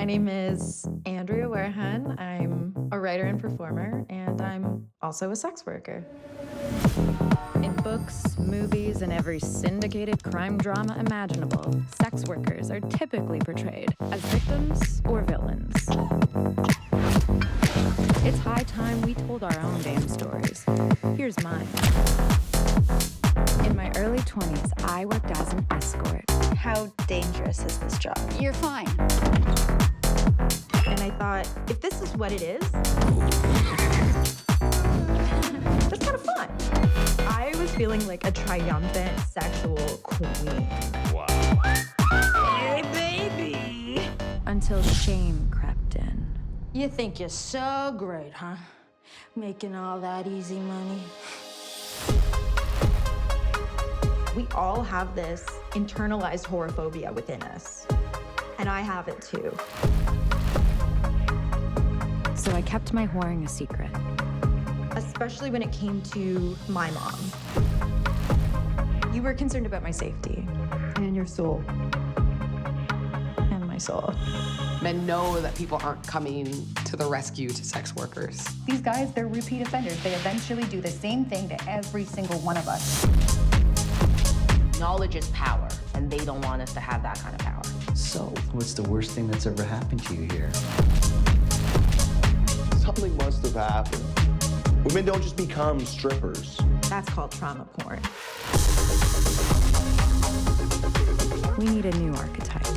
My name is Andrea Warehan. I'm a writer and performer, and I'm also a sex worker. In books, movies, and every syndicated crime drama imaginable, sex workers are typically portrayed as victims or villains. It's high time we told our own damn stories. Here's mine. In my early 20s, I worked as an escort. How dangerous is this job? You're fine. And I thought, if this is what it is, that's kind of fun. I was feeling like a triumphant sexual queen. Wow. Hey, baby! Until shame crept in. You think you're so great, huh? Making all that easy money. We all have this internalized horophobia within us. And I have it too. So I kept my whoring a secret. Especially when it came to my mom. You were concerned about my safety. And your soul. And my soul. Men know that people aren't coming to the rescue to sex workers. These guys, they're repeat offenders. They eventually do the same thing to every single one of us. Knowledge is power, and they don't want us to have that kind of power. So, what's the worst thing that's ever happened to you here? Something must have happened. Women don't just become strippers. That's called trauma porn. We need a new archetype.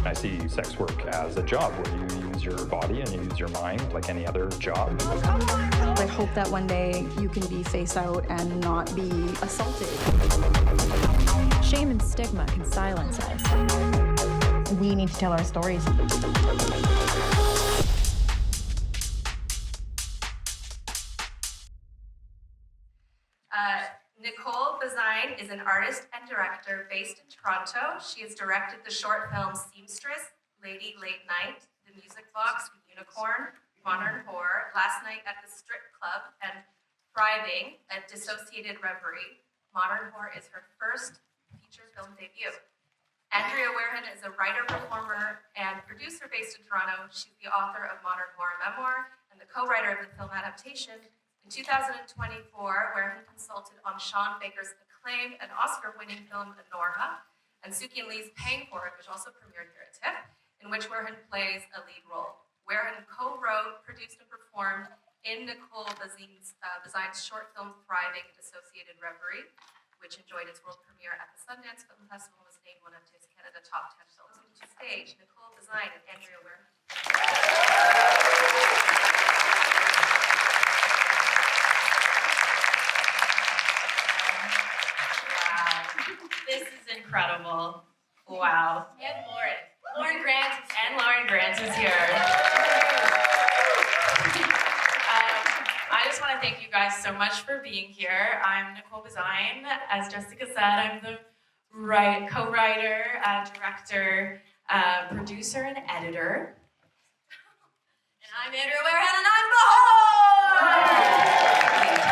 I see sex work as a job where you use your body and you use your mind like any other job. I hope that one day you can be face out and not be assaulted. Shame and stigma can silence us. We need to tell our stories. Nicole Bazuin is an artist and director based in Toronto. She has directed the short films Seamstress, Lady Late Night, The Music Box with Unicorn, Modern Whore, Last Night at the Strip Club, and Thriving at Dissociated Reverie. Modern Whore is her first feature film debut. Andrea Werhun is a writer, performer, and producer based in Toronto. She's the author of Modern Whore Memoir and the co-writer of the film adaptation. In 2024, Werhun consulted on Sean Baker's acclaimed and Oscar-winning film Anorha, and Suki and Lee's Paying For It, which also premiered here at TIFF, in which Werhun plays a lead role. Werhun co-wrote, produced, and performed in Nicole Bazuin's short film Thriving, Dissociated Reverie, which enjoyed its world premiere at the Sundance Film Festival and was named one of TIFF's Canada Top 10 films. Welcome to the stage, Nicole Bazuin and Andrea Werhun. This is incredible. Wow. And Lauren Grant is here. I just want to thank you guys so much for being here. I'm Nicole Bazuin. As Jessica said, I'm the co-writer, director, producer, and editor. And I'm Andrea Warehan, and I'm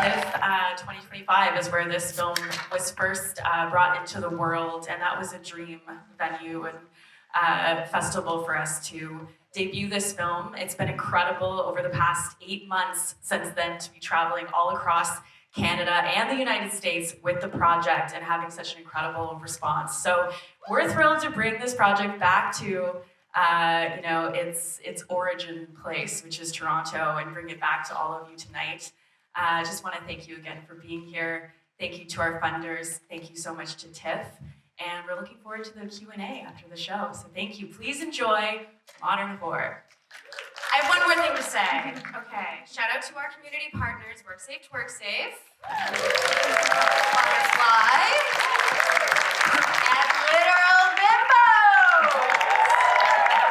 the TIFF 2025 is where this film was first brought into the world, and that was a dream venue and festival for us to debut this film. It's been incredible over the past 8 months since then to be traveling all across Canada and the United States with the project and having such an incredible response. So we're thrilled to bring this project back to its origin place, which is Toronto, and bring it back to all of you tonight. I just want to thank you again for being here. Thank you to our funders. Thank you so much to TIFF. And we're looking forward to the Q&A after the show. So thank you. Please enjoy Modern Whore. I have one more thing to say. Okay, shout out to our community partners, Work Safe to Work Safe, Firefly, and Literal Bimbo.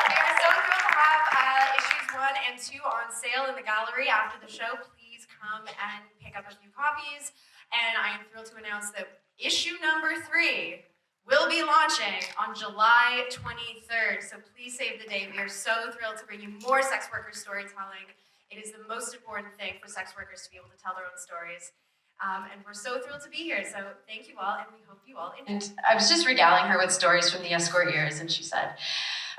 We are so thrilled to have issues 1 and 2 on sale in the gallery after the show. Please come and pick up a few copies. And I am thrilled to announce that issue number 3 will be launching on July 23rd, so please save the date. We are so thrilled to bring you more sex worker storytelling. It is the most important thing for sex workers to be able to tell their own stories. And we're so thrilled to be here, so thank you all, and we hope you all enjoy. And I was just regaling her with stories from the escort years, and she said,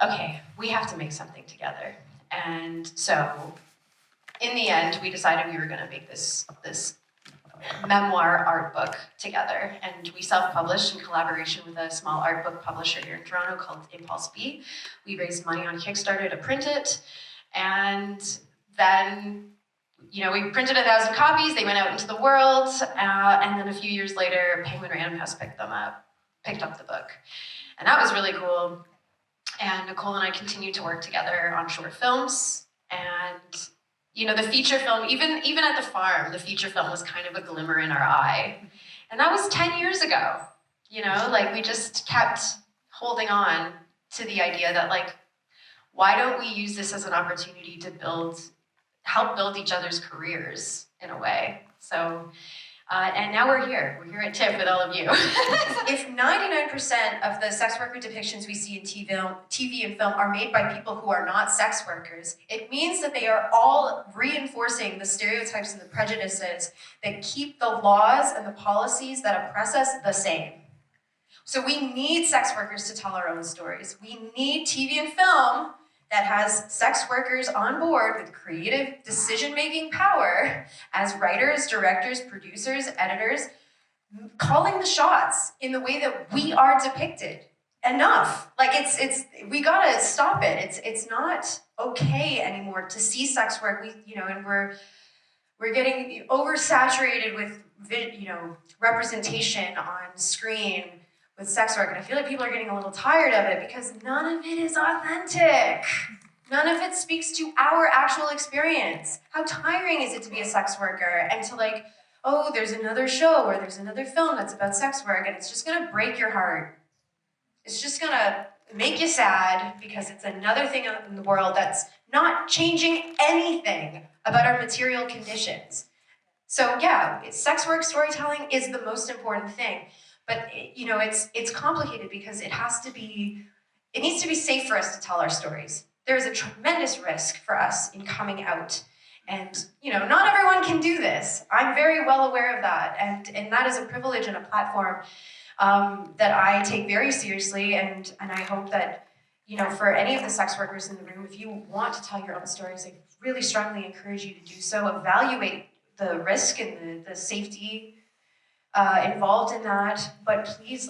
okay, we have to make something together. And so in the end, we decided we were gonna make this memoir art book together. And we self-published in collaboration with a small art book publisher here in Toronto called Impulse B. We raised money on Kickstarter to print it. And then, you know, we printed 1,000 copies, they went out into the world, and then a few years later, Penguin Random House picked up the book. And that was really cool. And Nicole and I continued to work together on short films. And, you know, the feature film, even at the farm, the feature film was kind of a glimmer in our eye. And that was 10 years ago, you know, like we just kept holding on to the idea that like, why don't we use this as an opportunity to help build each other's careers in a way? So, and now we're here at TIFF with all of you. If 99% of the sex worker depictions we see in TV and film are made by people who are not sex workers, it means that they are all reinforcing the stereotypes and the prejudices that keep the laws and the policies that oppress us the same. So we need sex workers to tell our own stories. We need TV and film that has sex workers on board with creative decision-making power as writers, directors, producers, editors, calling the shots in the way that we are depicted. Enough. Like we gotta stop it. It's not okay anymore to see sex work. And we're getting oversaturated with representation on screen with sex work, and I feel like people are getting a little tired of it because none of it is authentic. None of it speaks to our actual experience. How tiring is it to be a sex worker and to like, oh, there's another show or there's another film that's about sex work and it's just gonna break your heart. It's just gonna make you sad because it's another thing in the world that's not changing anything about our material conditions. So yeah, sex work storytelling is the most important thing. But it's complicated because it needs to be safe for us to tell our stories. There is a tremendous risk for us in coming out. And not everyone can do this. I'm very well aware of that. And that is a privilege and a platform that I take very seriously. And I hope that, for any of the sex workers in the room, if you want to tell your own stories, I really strongly encourage you to do so. Evaluate the risk and the safety involved in that, but please,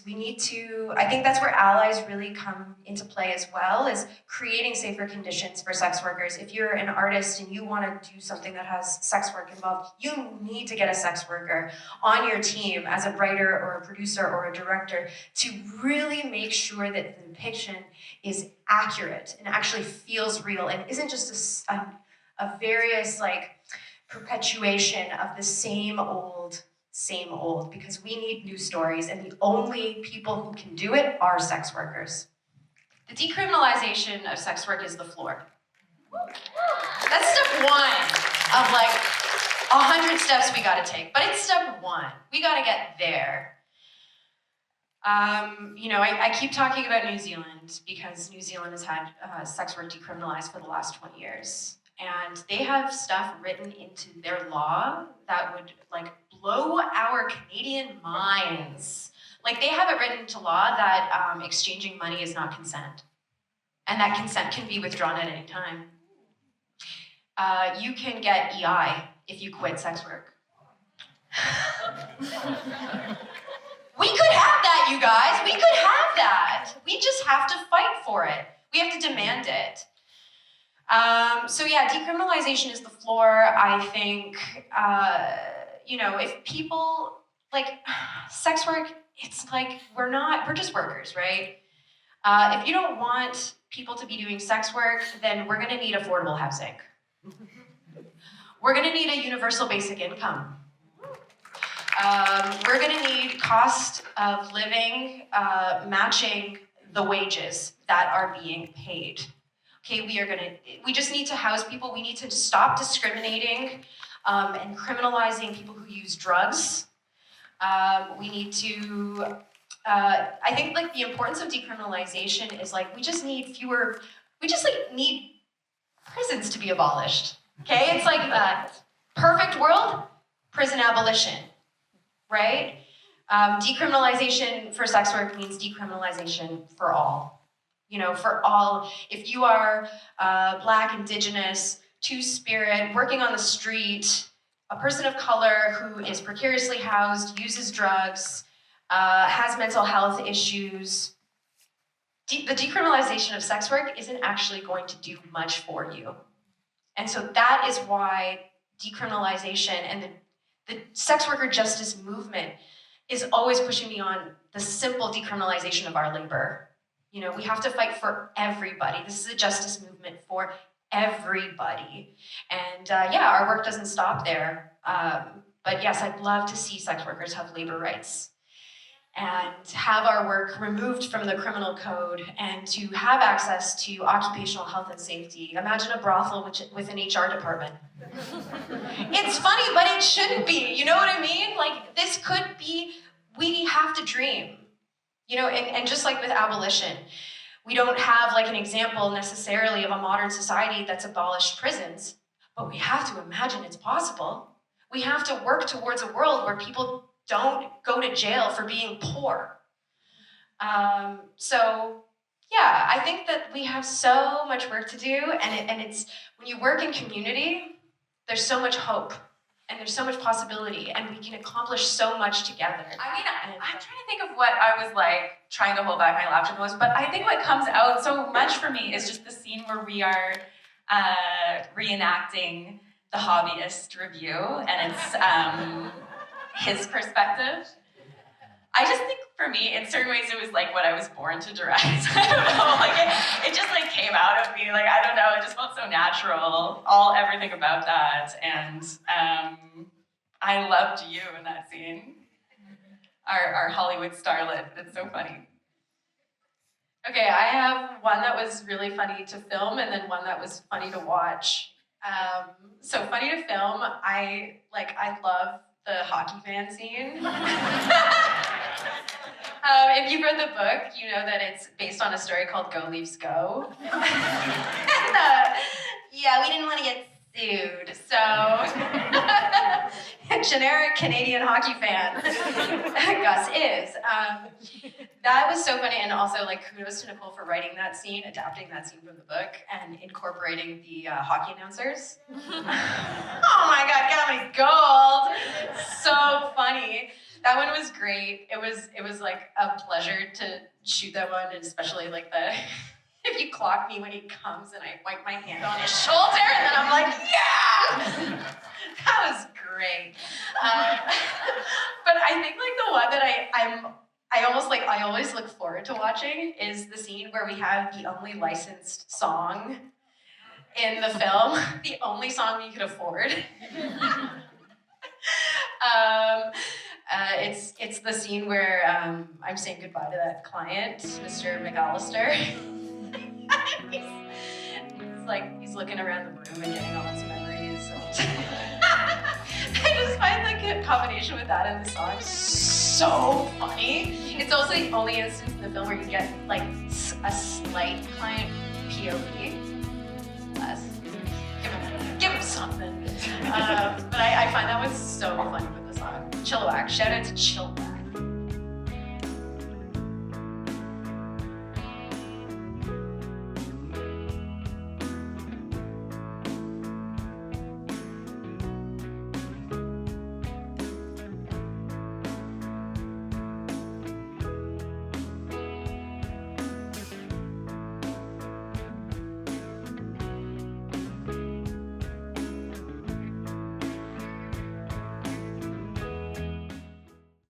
we need to, I think that's where allies really come into play as well, is creating safer conditions for sex workers. If you're an artist and you want to do something that has sex work involved, you need to get a sex worker on your team as a writer or a producer or a director to really make sure that the depiction is accurate and actually feels real and isn't just a various perpetuation of the same old, because we need new stories, and the only people who can do it are sex workers. The decriminalization of sex work is the floor. That's step one of 100 steps we gotta take, but it's step one. We gotta get there. I keep talking about New Zealand because New Zealand has had sex work decriminalized for the last 20 years. And they have stuff written into their law that would blow our Canadian minds. They have it written into law that exchanging money is not consent. And that consent can be withdrawn at any time. You can get EI if you quit sex work. We could have that, you guys. We could have that. We just have to fight for it. We have to demand it. So yeah, decriminalization is the floor. I think, if people, sex work, it's we're just workers, right? If you don't want people to be doing sex work, then we're gonna need affordable housing. We're gonna need a universal basic income. We're gonna need cost of living matching the wages that are being paid. Okay, we just need to house people. We need to stop discriminating and criminalizing people who use drugs. We need to, I think the importance of decriminalization is we just need need prisons to be abolished. Okay, it's perfect world, prison abolition, right? Decriminalization for sex work means decriminalization for all. You know, for all, if you are Black, Indigenous, Two-Spirit, working on the street, a person of color who is precariously housed, uses drugs, has mental health issues, the decriminalization of sex work isn't actually going to do much for you. And so that is why decriminalization and the sex worker justice movement is always pushing beyond the simple decriminalization of our labor. You know, we have to fight for everybody. This is a justice movement for everybody. And yeah, our work doesn't stop there. But yes, I'd love to see sex workers have labor rights and have our work removed from the criminal code and to have access to occupational health and safety. Imagine a brothel with an HR department. It's funny, but it shouldn't be. You know what I mean? Like, this could be, we have to dream. You know, and just like with abolition, we don't have like an example necessarily of a modern society that's abolished prisons, but we have to imagine it's possible. We have to work towards a world where people don't go to jail for being poor. So yeah, I think that we have so much work to do, and it's, when you work in community, there's so much hope, and there's so much possibility, and we can accomplish so much together. I mean, I'm trying to think of what I was like trying to hold back my laughter the most, but I think what comes out so much for me is just the scene where we are reenacting the hobbyist review, and it's his perspective. I just think for me, in certain ways, it was like what I was born to direct. I don't know, like it just like came out of me. Like, I don't know, it just felt so natural. Everything about that, and I loved you in that scene. Our Hollywood starlet. It's so funny. Okay, I have one that was really funny to film, and then one that was funny to watch. So funny to film, I love the hockey fan scene. If you've read the book, you know that it's based on a story called Go Leafs Go. And, yeah, we didn't want to get sued, so generic Canadian hockey fan, Gus is. That was so funny, and also like kudos to Nicole for writing that scene, adapting that scene from the book, and incorporating the hockey announcers. Oh my God, got me gold! So funny. That one was great. It was like a pleasure to shoot that one, and especially like if you clock me when he comes and I wipe my hand on his shoulder, and then I'm like, yeah! That was great. But I think like the one that I always look forward to watching is the scene where we have the only licensed song in the film, the only song we could afford. It's the scene where I'm saying goodbye to that client, Mr. McAllister. He's looking around the room and getting all his memories. I just find the combination with that and the song so funny. It's also the only instance in the film where you get like a slight client POV. Less. Give him something. But I find that was so funny with the song. Chilliwack. Shout out to Chilliwack.